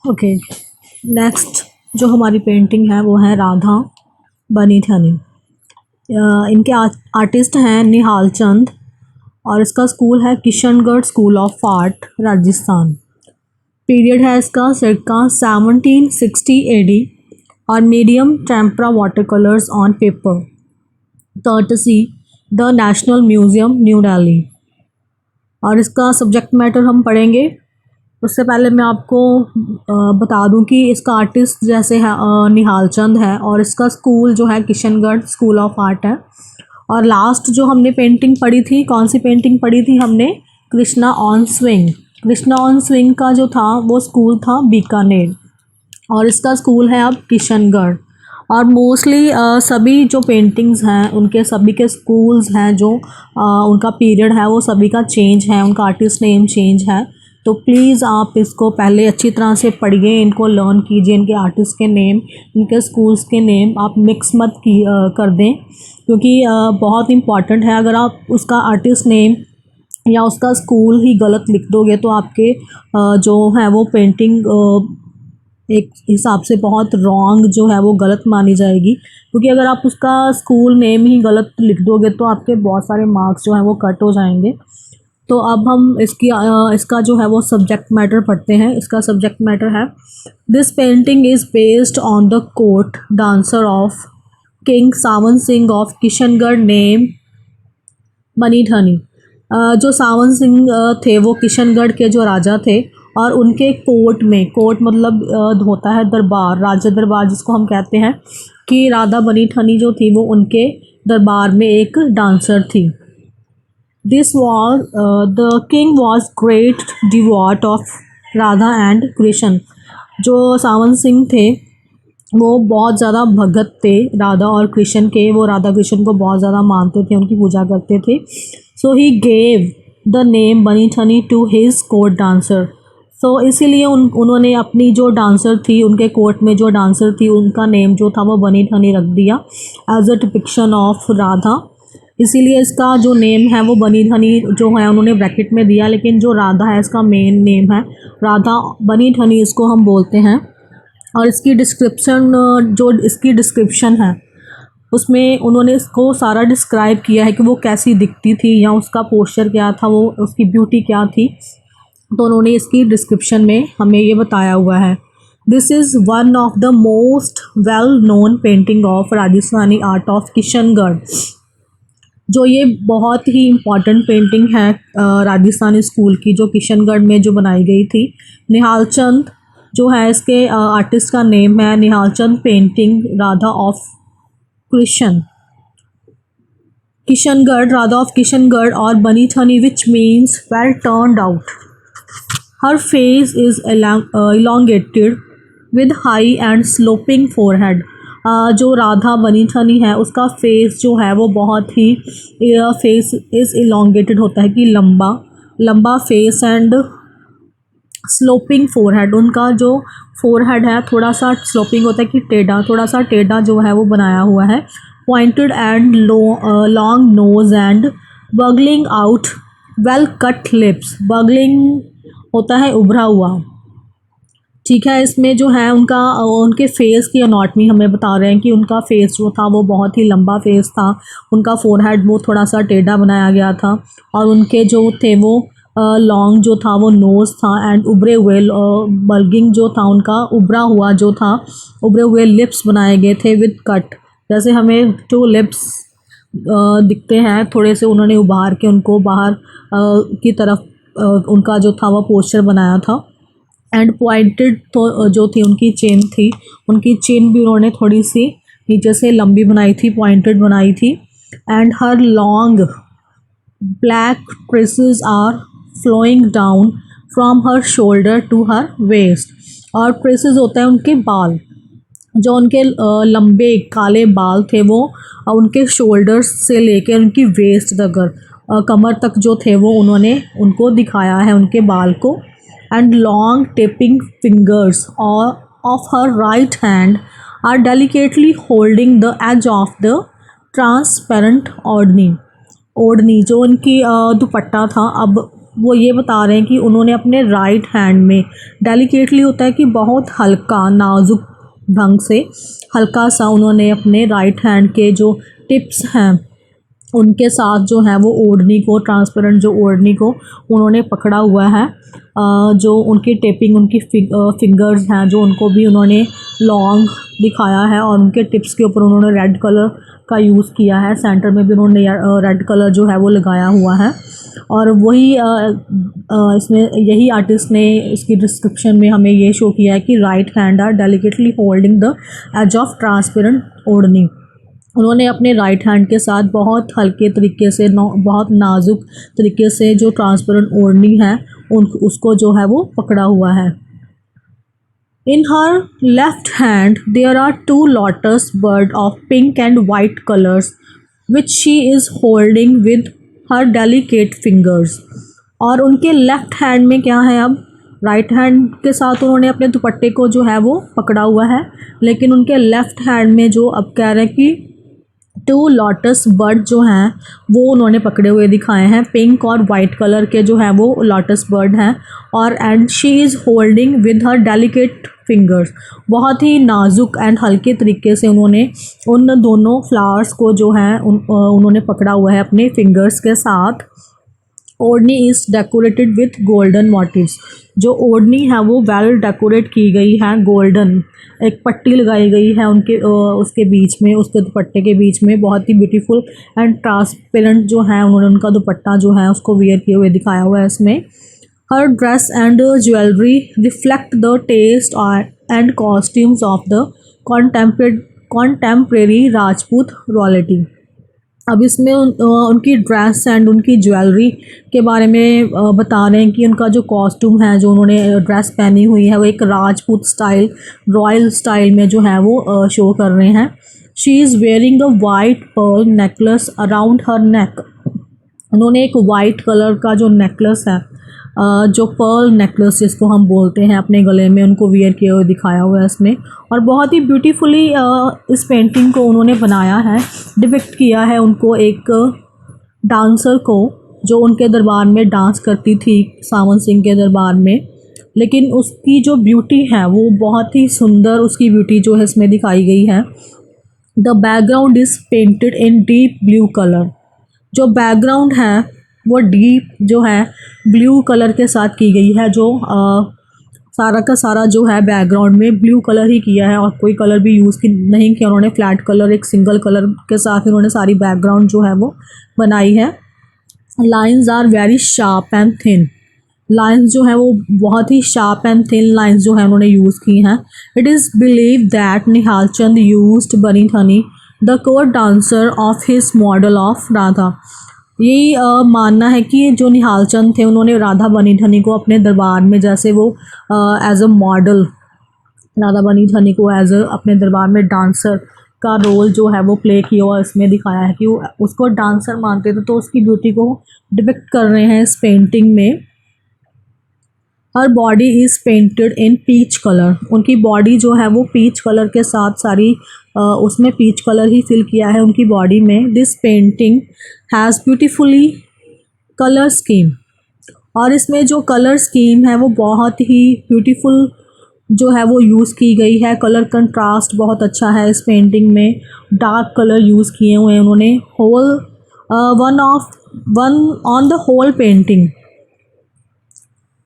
Okay, next जो हमारी painting है वो है राधा बनी ठनी। इनके आर्टिस्ट हैं निहाल चंद और इसका स्कूल है Kishangarh school of art Rajasthan. Period है इसका circa 1760 AD और medium tempera water colours on paper courtesy the national museum new Delhi. और इसका सब्जेक्ट मैटर हम पढ़ेंगे। उससे पहले मैं आपको बता दूं कि इसका आर्टिस्ट जैसे है निहाल चंद है और इसका स्कूल जो है किशनगढ़ स्कूल ऑफ आर्ट है। और लास्ट जो हमने पेंटिंग पढ़ी थी, कौन सी पेंटिंग पढ़ी थी हमने? Krishna on swing. Krishna on swing का जो था वो स्कूल था बीकानेर और इसका स्कूल है अब किशनगढ़। और मोस्टली सभी जो पेंटिंग्स हैं उनके सभी के स्कूल्स हैं जो उनका पीरियड है वो सभी का चेंज है, उनका आर्टिस्ट नेम चेंज है। तो प्लीज़ आप इसको पहले अच्छी तरह से पढ़िए, इनको लर्न कीजिए, इनके आर्टिस्ट के नेम, इनके स्कूल्स के नेम आप मिक्स मत कर दें, क्योंकि बहुत इंपॉर्टेंट है। अगर आप उसका आर्टिस्ट नेम या उसका स्कूल ही गलत लिख दोगे तो आपके जो है वो पेंटिंग एक हिसाब से बहुत रॉन्ग जो है वो गलत मानी जाएगी, क्योंकि अगर आप उसका स्कूल नेम ही गलत लिख दोगे तो आपके बहुत सारे मार्क्स जो हैं वो कट हो जाएंगे। तो अब हम इसका जो है वो सब्जेक्ट मैटर पढ़ते हैं। इसका सब्जेक्ट मैटर है this painting is based on the court dancer of king Sawan Singh of Kishangarh name बनी ठनी। जो सावन सिंह थे वो किशनगढ़ के जो राजा थे और उनके कोर्ट में, कोर्ट मतलब होता है दरबार, राजा दरबार जिसको हम कहते हैं, कि राधा बनी ठनी जो थी वो उनके दरबार में एक डांसर थी। This was the king was great devout of Radha and Krishna. जो सावन सिंह थे वो बहुत ज़्यादा भगत थे राधा और कृष्ण के, वो राधा कृष्ण को बहुत ज़्यादा मानते थे, उनकी पूजा करते थे। सो ही गेव द नेम बनी ठनी टू हिज कोर्ट डांसर। सो इसीलिए उन्होंने अपनी जो डांसर थी, उनके कोर्ट में जो डांसर थी, उनका नेम जो था वो बनी ठनी रख दिया as a depiction of Radha. इसीलिए इसका जो नेम है वो बनी ठनी जो है उन्होंने ब्रैकेट में दिया, लेकिन जो राधा है इसका मेन नेम है राधा बनी ठनी, इसको हम बोलते हैं। और इसकी डिस्क्रिप्शन, जो इसकी डिस्क्रिप्शन है उसमें उन्होंने इसको सारा डिस्क्राइब किया है कि वो कैसी दिखती थी या उसका पोस्चर क्या था, वो उसकी ब्यूटी क्या थी। तो उन्होंने इसकी डिस्क्रिप्शन में हमें ये बताया हुआ है। This is one of the most well known painting of Rajasthani art of Kishangarh. जो ये बहुत ही इम्पॉर्टेंट पेंटिंग है राजस्थानी स्कूल की, जो किशनगढ़ में जो बनाई गई थी। निहाल चंद जो है इसके आर्टिस्ट का नेम है Nihal Chand painting Radha of Krishna Kishangarh, Radha of Kishangarh और Bani Thani which means well turned out. Her face is elongated with high and sloping forehead। जो राधा बनी ठनी है उसका फेस जो है वो बहुत ही फेस इज elongated होता है कि लंबा लंबा फेस एंड स्लोपिंग फोरहेड। उनका जो फोरहेड है थोड़ा सा स्लोपिंग होता है कि टेढ़ा, थोड़ा सा टेढ़ा जो है वो बनाया हुआ है। Pointed and long nose and bulging out well cut lips. Bulging होता है उभरा हुआ, ठीक है। इसमें जो है उनका उनके फेस की अनाटमी हमें बता रहे हैं कि उनका फेस जो था वो बहुत ही लंबा फेस था, उनका फोरहेड वो थोड़ा सा टेढ़ा बनाया गया था और उनके जो थे वो लॉन्ग जो था वो नोज़ था एंड उभरे हुए बल्गिंग जो था उनका उभरा हुआ जो था, उभरे हुए लिप्स बनाए गए थे विद कट। जैसे हमें जो लिप्स दिखते हैं थोड़े से उन्होंने उभार के उनको बाहर की तरफ उनका जो था वो पोस्चर बनाया था। एंड पॉइंटेड तो जो थी उनकी चेन थी, उनकी चेन भी उन्होंने थोड़ी सी नीचे से लंबी बनाई थी, पॉइंटेड बनाई थी। And her long black tresses are flowing down from her shoulder to her waist. और ट्रेसेस होता है उनके बाल, जो उनके लंबे काले बाल थे वो उनके शोल्डर्स से लेकर उनकी वेस्ट तक, कमर तक जो थे वो उन्होंने उनको दिखाया है उनके बाल को। And long tapering fingers of her right hand are delicately holding the edge of the transparent odhni. ओढ़नी जो उनकी दुपट्टा था, अब वो ये बता रहे हैं कि उन्होंने अपने राइट हैंड में, डेलिकेटली होता है कि बहुत हल्का नाजुक ढंग से हल्का सा उन्होंने अपने राइट हैंड के जो टिप्स हैं उनके साथ जो है वो ओढ़नी को, ट्रांसपेरेंट जो ओढ़नी को उन्होंने पकड़ा हुआ है। जो उनकी टेपिंग, उनकी फिंगर्स हैं जो उनको भी उन्होंने लॉन्ग दिखाया है और उनके टिप्स के ऊपर उन्होंने रेड कलर का यूज़ किया है। सेंटर में भी उन्होंने रेड कलर जो है वो लगाया हुआ है। और वही इसमें यही आर्टिस्ट ने इसकी डिस्क्रिप्शन में हमें ये शो किया है कि right hand are delicately holding the edge of transparent odhni. उन्होंने अपने राइट हैंड के साथ बहुत हल्के तरीके से, बहुत नाजुक तरीके से जो ट्रांसपेरेंट ओढ़नी है उसको जो है वो पकड़ा हुआ है। In her left hand there are two lotus bird of pink and white colors which she is holding with her delicate fingers। और उनके लेफ्ट हैंड में क्या है, अब राइट हैंड के साथ उन्होंने अपने दुपट्टे को जो है वो पकड़ा हुआ है, लेकिन उनके लेफ्ट हैंड में जो अब कह रहे हैं कि टू लोटस बर्ड जो हैं वो उन्होंने पकड़े हुए दिखाए हैं। पिंक और वाइट कलर के जो हैं वो लोटस बर्ड हैं। और and she is holding with her delicate fingers, बहुत ही नाजुक एंड हल्के तरीके से उन्होंने उन दोनों फ्लावर्स को जो है उन्होंने पकड़ा हुआ है अपने फिंगर्स के साथ। Odhni is decorated with golden motifs, जो ओढ़नी है वो वेल डेकोरेट की गई है, गोल्डन एक पट्टी लगाई गई है उनके उसके बीच में, उसके दुपट्टे के बीच में। बहुत ही ब्यूटीफुल एंड ट्रांसपेरेंट जो है उन्होंने उनका दुपट्टा जो है उसको वेयर किए हुए दिखाया हुआ है इसमें। Her dress and jewellery reflect the taste and costumes of the contemporary Rajput royalty. अब इसमें उनकी ड्रेस एंड उनकी ज्वेलरी के बारे में बता रहे हैं कि उनका जो कॉस्ट्यूम है, जो उन्होंने ड्रेस पहनी हुई है वो एक राजपूत स्टाइल, रॉयल स्टाइल में जो है वो शो कर रहे हैं। She is wearing a white pearl necklace around her neck. उन्होंने एक वाइट कलर का जो नेकलेस है, जो पर्ल नेकलेस जिसको हम बोलते हैं, अपने गले में उनको वियर किए हुए दिखाया हुआ है इसमें। और बहुत ही ब्यूटीफुली इस पेंटिंग को उन्होंने बनाया है, डिपिक्ट किया है उनको एक डांसर को जो उनके दरबार में डांस करती थी, सावन सिंह के दरबार में। लेकिन उसकी जो ब्यूटी है वो बहुत ही सुंदर, उसकी ब्यूटी जो है इसमें दिखाई गई है। The background is painted in deep blue colour, जो बैकग्राउंड है वो डीप जो है ब्लू कलर के साथ की गई है। जो सारा का सारा जो है बैकग्राउंड में ब्लू कलर ही किया है और कोई कलर भी यूज़ नहीं किया उन्होंने। फ्लैट कलर, एक सिंगल कलर के साथ उन्होंने सारी बैकग्राउंड जो है वो बनाई है। Lines are very sharp and thin, lines जो है वो बहुत ही शार्प एंड थिन लाइन्स जो है उन्होंने यूज़ की हैं। It is believe that Nihal Chand used Bani Thani the court dancer of his model of Radha. यही मानना है कि जो निहाल चंद थे उन्होंने राधा बनी ठनी को अपने दरबार में, जैसे वो एज अ मॉडल राधा बनी ठनी को एज अ अपने दरबार में डांसर का रोल जो है वो प्ले किया हुआ इसमें दिखाया है कि वो उसको डांसर मानते थे, तो उसकी ब्यूटी को डिपिक्ट कर रहे हैं इस पेंटिंग में। Her body is painted in peach colour, उनकी बॉडी जो है वो पीच कलर के साथ सारी उसमें पीच कलर ही फिल किया है उनकी बॉडी में। This painting has beautifully colour scheme, और इसमें जो कलर स्कीम है वो बहुत ही ब्यूटीफुल जो है वो यूज़ की गई है। कलर कंट्रास्ट बहुत अच्छा है इस पेंटिंग में, डार्क कलर यूज़ किए हुए हैं उन्होंने। Whole one on the whole painting,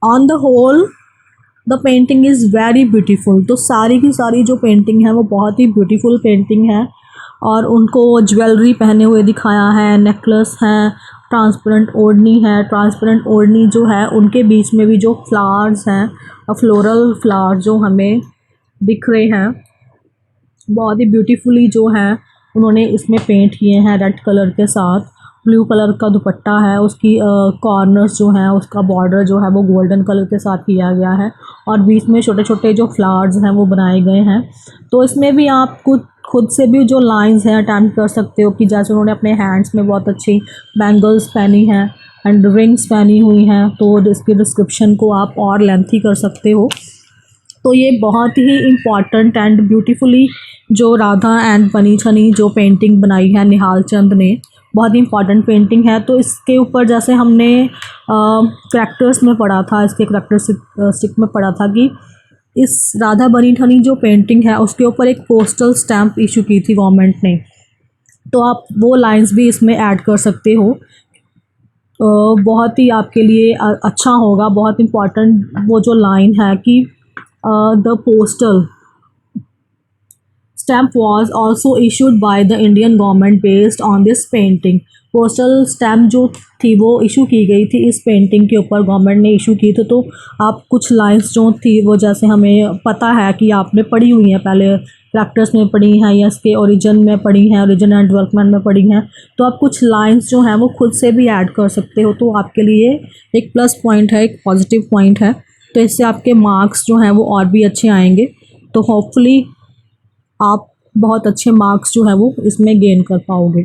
on the whole the painting is very beautiful. तो सारी की सारी जो पेंटिंग है वो बहुत ही ब्यूटीफुल पेंटिंग है। और उनको ज्वेलरी पहने हुए दिखाया है, नेकलेस है, ट्रांसपेरेंट ओढ़नी है। ट्रांसपेरेंट ओढ़नी जो है उनके बीच में भी जो फ्लावर्स हैं, फ्लोरल फ्लावर जो हमें दिख रहे हैं, बहुत ही ब्यूटीफुली जो है उन्होंने इसमें पेंट किए हैं रेड कलर के साथ। ब्लू कलर का दुपट्टा है, उसकी कॉर्नर्स जो हैं, उसका बॉर्डर जो है वो गोल्डन कलर के साथ किया गया है और बीच में छोटे छोटे जो फ्लावर्स हैं वो बनाए गए हैं। तो इसमें भी आप खुद से भी जो लाइंस हैं अटैम्प्ट कर सकते हो कि जैसे उन्होंने अपने हैंड्स में बहुत अच्छी बैंगल्स पहनी हैं एंड रिंग्स पहनी हुई हैं, तो इसकी डिस्क्रिप्शन को आप और लेंथी कर सकते हो। तो ये बहुत ही इम्पॉर्टेंट एंड ब्यूटीफुली जो राधा एंड बनी ठनी जो पेंटिंग बनाई है निहाल चंद ने, बहुत ही इंपॉर्टेंट पेंटिंग है। तो इसके ऊपर जैसे हमने करैक्टर्स में पढ़ा था, इसके करैक्टरिस्टिक में पढ़ा था कि इस राधा बनी ठनी जो पेंटिंग है उसके ऊपर एक पोस्टल स्टैम्प इशू की थी गवर्नमेंट ने, तो आप वो लाइंस भी इसमें ऐड कर सकते हो। बहुत ही आपके लिए अच्छा होगा, बहुत इम्पॉर्टेंट वो जो लाइन है कि the postal stamp was also issued by the Indian government based on this painting। Postal stamp जो थी वो इशू की गई थी इस पेंटिंग के ऊपर, गवर्नमेंट ने इशू की थी। तो आप कुछ लाइंस जो थी वो जैसे हमें पता है कि आपने पढ़ी हुई हैं, पहले करैक्टर्स में पढ़ी हैं या इसके ओरिजिन में पढ़ी हैं, ओरिजिन एंड डेवलपमेंट में पढ़ी हैं, तो आप कुछ लाइंस जो हैं वो खुद से भी ऐड कर सकते हो। तो आपके लिए एक प्लस पॉइंट है, एक पॉजिटिव पॉइंट है। तो इससे आपके मार्क्स जो हैं वो और भी अच्छे आएंगे। तो होपफुली आप बहुत अच्छे मार्क्स जो है वो इसमें गेन कर पाओगे।